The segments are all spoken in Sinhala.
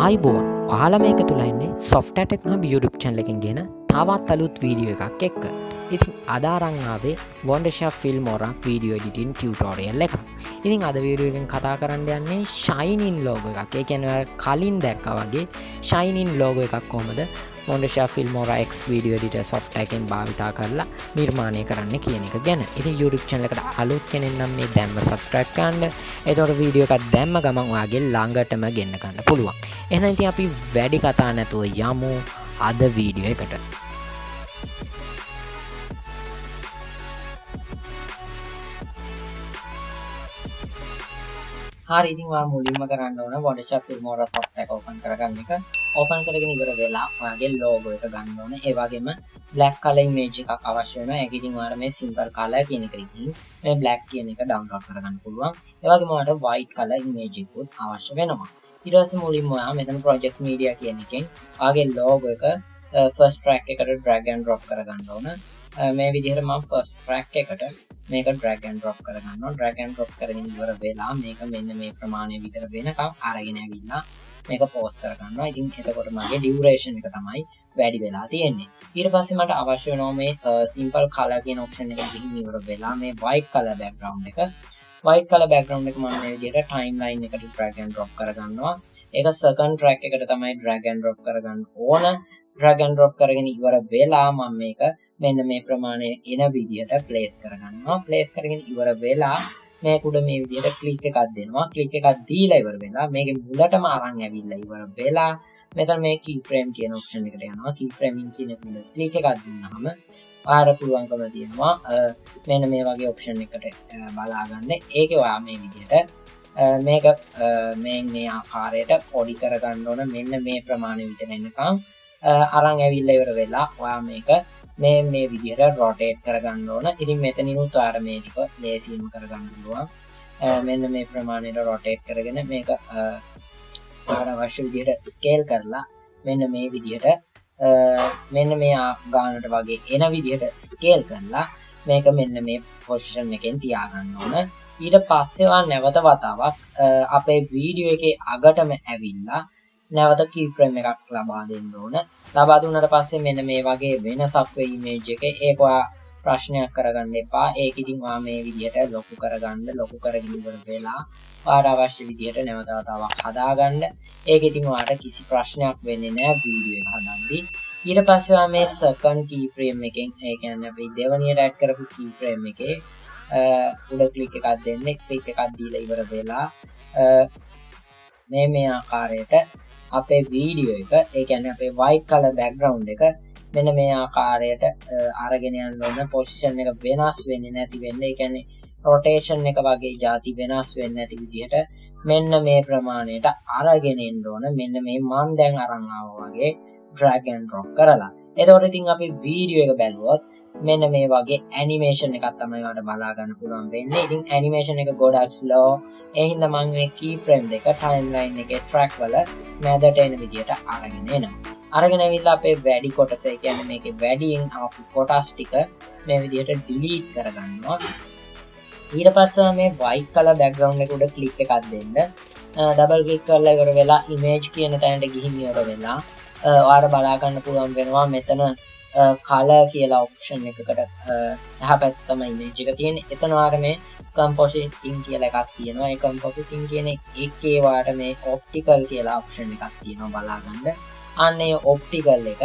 ආයිබෝන් ඔයාලා මේක තුල ඉන්නේ software technology YouTube channel එකෙන් ගෙන තවත් අලුත් වීඩියෝ එකක් එක්ක. ඉතින් අද අරන් ආවේ Wondershare Filmora video editing tutorial එක. ඉතින් අද වීඩියෝ එකෙන් කතා කරන්න යන්නේ shine in logo එකක්. ඒ කියන්නේ කලින් දැක්කා වගේ shine in logo එකක් කොහොමද Wondershare Filmora X video editor software එකෙන් භාවිතා කරලා නිර්මාණය කරන්න කියන එක ගැන. ඉතින් YouTube channel එකට අලුත් කෙනෙක් නම් මේ දැම්ම subscribe කරන්න. එතකොට වීඩියෝ එකක් දැම්ම ගමන් ඔයාගේ ළඟටම ගෙන්න ගන්න පුළුවන්. එහෙනම් ඉතින් අපි වැඩි කතා නැතුව යමු අද වීඩියෝ එකට. හරි ඉතින් ඔයා මුලින්ම කරන්න ඕන Wondershare Filmora software එක open කරගන්න එක. open කරගෙන ඉවර වෙලා ඔයාගේ logo එක ගන්න ඕනේ. ඒ වගේම black color image එකක් අවශ්‍ය වෙනවා. ඒක ඉතින් ඔයාලා මේ simple color කියන එකට ඉතින් මේ black කියන එක download කරගන්න පුළුවන්. ඒ වගේම ඔයාලට white color image එකකුත් අවශ්‍ය වෙනවා. ඊට පස්සේ මුලින්ම ඔයා මෙතන project media කියන එකෙන් ඔයාගේ logo එක first track එකට drag and drop කරගන්න ඕන. මේ විදිහට මම first track එකට මේක drag and drop කරගන්නවා. drag and drop කරගෙන ඉවර වෙලා මේක මෙන්න මේ ප්‍රමාණය විතර වෙනකම් අරගෙන ඇවිල්ලා මේක pause කරගන්නවා. ඉතින් එතකොට මගේ duration එක තමයි වැඩි වෙලා තියෙන්නේ. ඊට පස්සේ මට අවශ්‍ය වෙනවා මේ simple color කියන option එකට ගිහින් ඉවර වෙලා මේ white color background එක white color background එක මම මේ විදිහට timeline එකට drag and drop කරගන්නවා. ඒක second track එකට තමයි drag and drop කරගන්න ඕන. drag and drop කරගෙන ඉවර වෙලා මම මේක මෙන්න මේ ප්‍රමාණය එන විදිහට place කරගන්නවා. place කරගෙන ඉවර වෙලා මේක උඩ මේ විදිහට click එකක් දෙනවා. click එකක් දීලා ඉවර වෙලා මේකේ මුලටම අරන් ඇවිල්ලා ඉවර වෙලා මෙතන මේ keyframe කියන option එකට යනවා. keyframing කියන එක උඩ click එකක් දුන්නාම ඔයාලට පුළුවන්කම තියෙනවා මෙන්න මේ වගේ option එකකට බලා ගන්න. ඒකේ ඔයා මේ විදිහට මේක මේ ආකාරයට පොඩි කරගන්න ඕන. මෙන්න මේ ප්‍රමාණය විතර එනකම් අරන් ඇවිල්ලා ඉවර වෙලා ඔයා මේක මේ විදිහට rotate කරගන්න ඕන. ඉතින් මෙතනිනුත් ඔයාලා මේ ටික ලේසියෙන්ම කරගන්න පුළුවන්. මෙන්න මේ ප්‍රමාණයට rotate කරගෙන මේක ඔයාලා අවශ්‍ය විදිහට scale කරලා මෙන්න මේ විදිහට මෙන්න මේ ගානට වගේ එන විදිහට scale කරලා මේක මෙන්න මේ position එකෙන් තියාගන්න ඕන. ඊට පස්සේ ඔයා නැවත වතාවක් අපේ වීඩියෝ එකේ අගටම ඇවිල්ලා නැවත keyframe එකක් ලබා දෙන්න ඕන. ලබා දුන්නාට පස්සේ මෙන්න මේ වගේ වෙනසක් වෙයි image එකේ. ඒක ඔයා ප්‍රශ්නයක් කරගන්න එපා. ඒක ඉතින් ඔයා මේ විදිහට ලොකු කරගෙන ඉවර වෙලා ඔයාට අවශ්‍ය විදිහට නැවත වතාවක් හදාගන්න. ඒක ඉතින් ඔයාට කිසි ප්‍රශ්නයක් වෙන්නේ නැහැ වීඩියෝ එක හදද්දී. ඊට පස්සේ ඔයා මේ second keyframe එකෙන් ඒ කියන්නේ අපි දෙවනියට add කරපු keyframe එකේ උඩ click එකක් දෙන්නේ. click එකක් දීලා ඉවර වෙලා මේ ආකාරයට අපේ වීඩියෝ එක ඒ කියන්නේ අපේ white color background එක මෙන්න මේ ආකාරයට අරගෙන යන්න ඕන. position එක වෙනස් වෙන්නේ නැති වෙන්න. ඒ කියන්නේ rotation එක වගේ જાති වෙනස් වෙන්නේ නැති විදිහට මෙන්න මේ ප්‍රමාණයට අරගෙන එන්න ඕන. මෙන්න මේ මම දැන් අරන් ආවා වගේ drag and drop කරලා. එතකොට ඉතින් අපි වීඩියෝ එක බැලුවොත් මෙන්න මේ වගේ animation එකක් තමයි ඔයාලට බලා ගන්න පුළුවන් වෙන්නේ. ඉතින් animation එක ගොඩක් slow. ඒ හින්දා මම මේ keyframe දෙක timeline එකේ track වල මැදට එන විදිහට අරගෙන එනවා. අරගෙන ඇවිල්ලා අපේ වැඩි කොටස ඒ කියන්නේ මේකේ වැඩියෙන් ආපු කොටස් ටික මේ විදිහට delete කරගන්නවා. ඊට පස්සේ මේ white color background එක උඩ click එකක් දෙන්න. double click කරලා ඉවර වෙලා image කියන තැනට ගිහින් ඉවර වෙලා ඔයාලට බලා ගන්න පුළුවන් වෙනවා මෙතන color කියලා option එකකට එහා පැත්තේ තමයි image එක තියෙන්නේ. එතන ඔයාලට මේ compositing කියලා එකක් තියෙනවා. ඒ compositing කියන එකේ ඔයාලට මේ optical කියලා option එකක් තියෙනවා බලා ගන්න. අන්න ඒ optical එක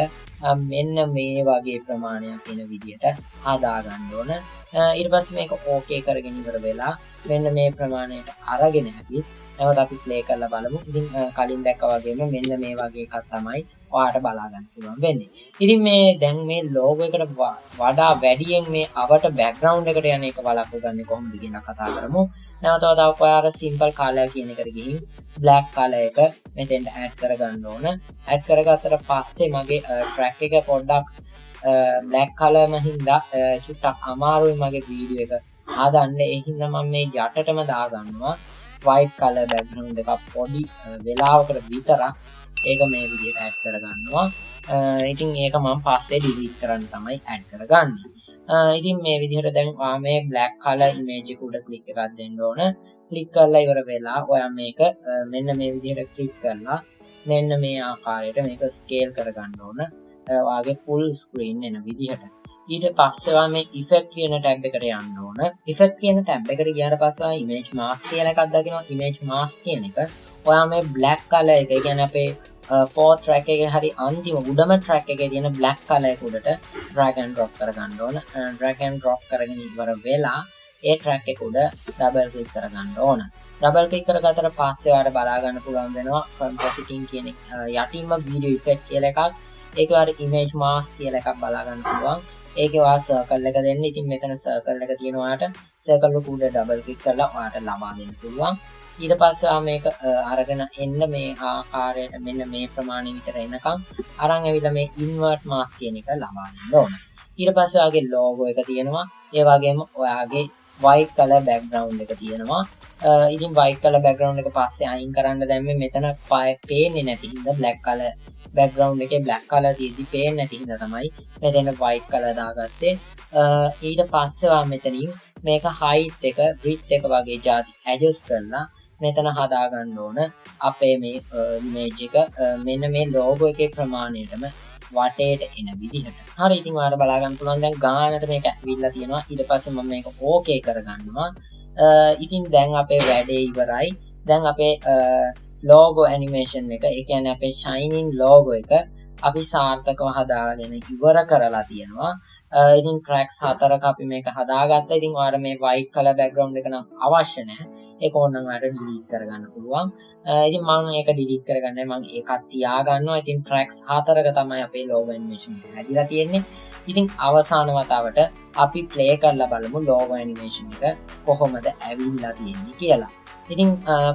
මෙන්න මේ වගේ ප්‍රමාණයක් එන විදිහට හදා ගන්න ඕන. ඊට පස්සේ මේක okay කරගෙන ඉවර වෙලා මෙන්න මේ ප්‍රමාණයට අරගෙන හැපි නැවත අපි play කරලා බලමු. ඉතින් කලින් දැක්කා වගේම මෙන්න මේ වගේ එකක් තමයි ඔයාලට බලා ගන්න පුළුවන් වෙන්නේ. ඉතින් මේ දැන් මේ logo එකට වඩා වැඩියෙන් මේ අවට background එකට යන එක බලපු ගන්න කොහොමද කියන කතා කරමු. නැවත වතාවක් ඔයාලා simple color කියන එකට ගිහින් black color එක මෙතෙන්ට add කරගන්න ඕන. add කරගත්තට පස්සේ මගේ track එක පොඩ්ඩක් black color හින්දා චුට්ටක් අමාරුයි මගේ වීඩියෝ එක හදන්න. ඒ හින්දා මම මේ යටටම දාගන්නවා white color background එකක් පොඩි වෙලාවකට විතරක් ඒක මේ විදිහට add කරගන්නවා. ඉතින් ඒක මම පස්සේ delete කරන්න තමයි add කරගන්නේ. ඉතින් මේ විදිහට දැන් මේ black color image එක උඩ click එකක් දෙන්න ඕන. ක්ලික් කරලා ඉවර වෙලා ඔයා මේක මෙන්න මේ විදිහට ක්ලික් කරලා මෙන්න මේ ආකාරයට මේක ස්කේල් කරගන්න ඕන ඔයාගේ ෆුල් ස්ක්‍රීන් එන විදිහට. ඊට පස්සේ මේ ඉෆෙක්ට් කියන ටැබ් එකට යන්න ඕන. ඉෆෙක්ට් කියන ටැබ් එකට ගියාට පස්සේ ඉමේජ් මාස්ක් කියලා එකක් දකිනවා. ඉමේජ් මාස්ක් කියන එක ඔයා මේ බ්ලැක් කලර් එක, ඒ කියන්නේ අපේ 4 track එකේ හරි අන්තිම උඩම track එකේ තියෙන black color එක උඩට drag and drop කරගන්න ඕන. drag and drop කරගෙන ඉවර වෙලා ඒ track එක උඩ double click කරගන්න ඕන. double click කරගත්තට පස්සේ ඔයාලට බලා ගන්න පුළුවන් වෙනවා compositing කියන යටින්ම video effect කියලා එකක්. ඒක ඔයාලට image mask කියලා එකක් බලා ගන්න පුළුවන්. ඒකේ ඔයා circle එක දෙන්න. ඉතින් මෙතන circle එක තියෙන ඔයාලට circle එක උඩ double click කරලා ඔයාලට ලබා දෙන්න පුළුවන්. ඊට පස්සේ මේක අරගෙන එන්න මේ ආකාරයට මෙන්න මේ ප්‍රමාණය විතර එනකම් අරන් ඇවිල්ලා මේ invert mask කියන එක ලබා දෙන්න ඕන. ඊට පස්සේ ඔයාගේ logo එක තියෙනවා. ඒ වගේම ඔයාගේ white color background එක තියෙනවා. ඉතින් white color background එක පස්සේ අයින් කරන්න දැම්මේ මෙතන පේන්නේ නැති හින්දා black color background එකේ black color තියෙදි පේන්නේ නැති හින්දා තමයි මෙතන white color දාගත්තේ. ඊට පස්සේ ඔයා මෙතනින් මේක height එක width එක වගේ જાති adjust කරලා මෙතන හදා ගන්න ඕන අපේ මේ image එක මෙන්න මේ logo එකේ ප්‍රමාණයටම වටේට එන විදිහට. හරි, ඉතින් ඔයාලට බලා ගන්න පුළුවන් දැන් ගානට මේක ඇවිල්ලා තියෙනවා. ඊට පස්සේ මම මේක okay කරගන්නවා. ඉතින් දැන් අපේ වැඩේ ඉවරයි. දැන් අපේ logo animation එක, ඒ කියන්නේ අපේ shining logo එක අපි සාර්ථකව හදාගෙන ඉවර කරලා තියෙනවා. ඉතින් tracks 4ක අපි මේක හදාගත්තා. ඉතින් ඔයාලට මේ white color background එක නම් අවශ්‍ය නැහැ. ඒක ඕනනම් ඔයාලට delete කරගන්න පුළුවන්. ඉතින් මම ඒක delete කරගන්නේ මම ඒකත් තියා ගන්නවා. ඉතින් tracks 4ක තමයි අපේ logo animation එක හැදිලා තියෙන්නේ. ඉතින් අවසාන වතාවට අපි play කරලා බලමු logo animation එක කොහොමද ඇවිල්ලා තියෙන්නේ කියලා. ඉතින්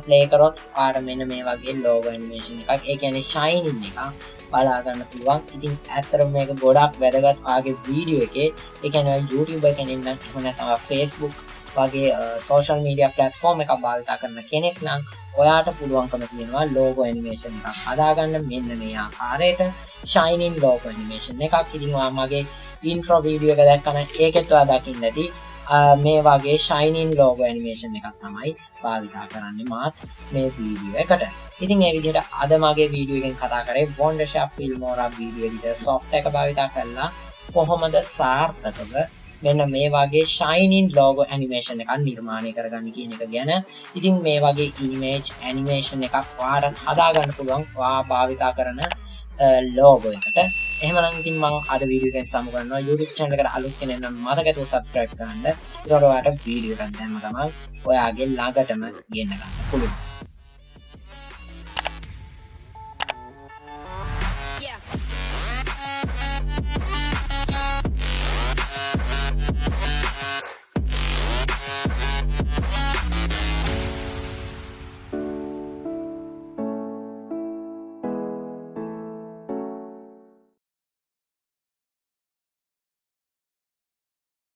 play කරොත් ඔයාලට මෙන්න මේ වගේ logo animation එකක්, ඒ කියන්නේ shining එකක් බලා ගන්න පුළුවන්. ඉතින් ඇත්තටම මේක ගොඩක් වැදගත් ඔයාගේ වීඩියෝ එකේ. ඒ කියන්නේ YouTube එකෙන් නම් එහෙම නැත්නම් Facebook වගේ social media platform එකක් භාවිත කරන කෙනෙක් නම් ඔයාට පුළුවන්කම තියෙනවා logo animation එකක් හදාගන්න මෙන්න මේ ආකාරයට shining logo animation එකක්. ඉතින් ඔයා මගේ intro video එක දැක්කම ඒකෙත් ඔයා දකින්න ඇති මේ වගේ shining logo animation එකක් තමයි භාවිත කරන්නේ මාත් මේ වීඩියෝ එකට. ඉතින් මේ විදිහට අද මගේ වීඩියෝ එකෙන් කතා කරේ Wondershare Filmora video editor software එක භාවිත කරලා කොහොමද සාර්ථකව මෙන්න මේ වගේ shining logo animation එකක් නිර්මාණය කරගන්න කියන එක ගැන. ඉතින් මේ වගේ image animation එකක් ඔයාලට හදාගන්න පුළුවන් ඔයා භාවිත කරන logo එකට. එහෙමනම් ඉතින් මම අද වීඩියෝ එකෙන් සමු කරනවා. YouTube channel එකට අලුත් කෙනෙක් නම් මතකව subscribe කරන්න. ඒකට ඔයාලට වීඩියෝ එකක් දැම්ම ගමන් ඔයාගේ ළඟටම ගෙන්න ගන්න පුළුවන්.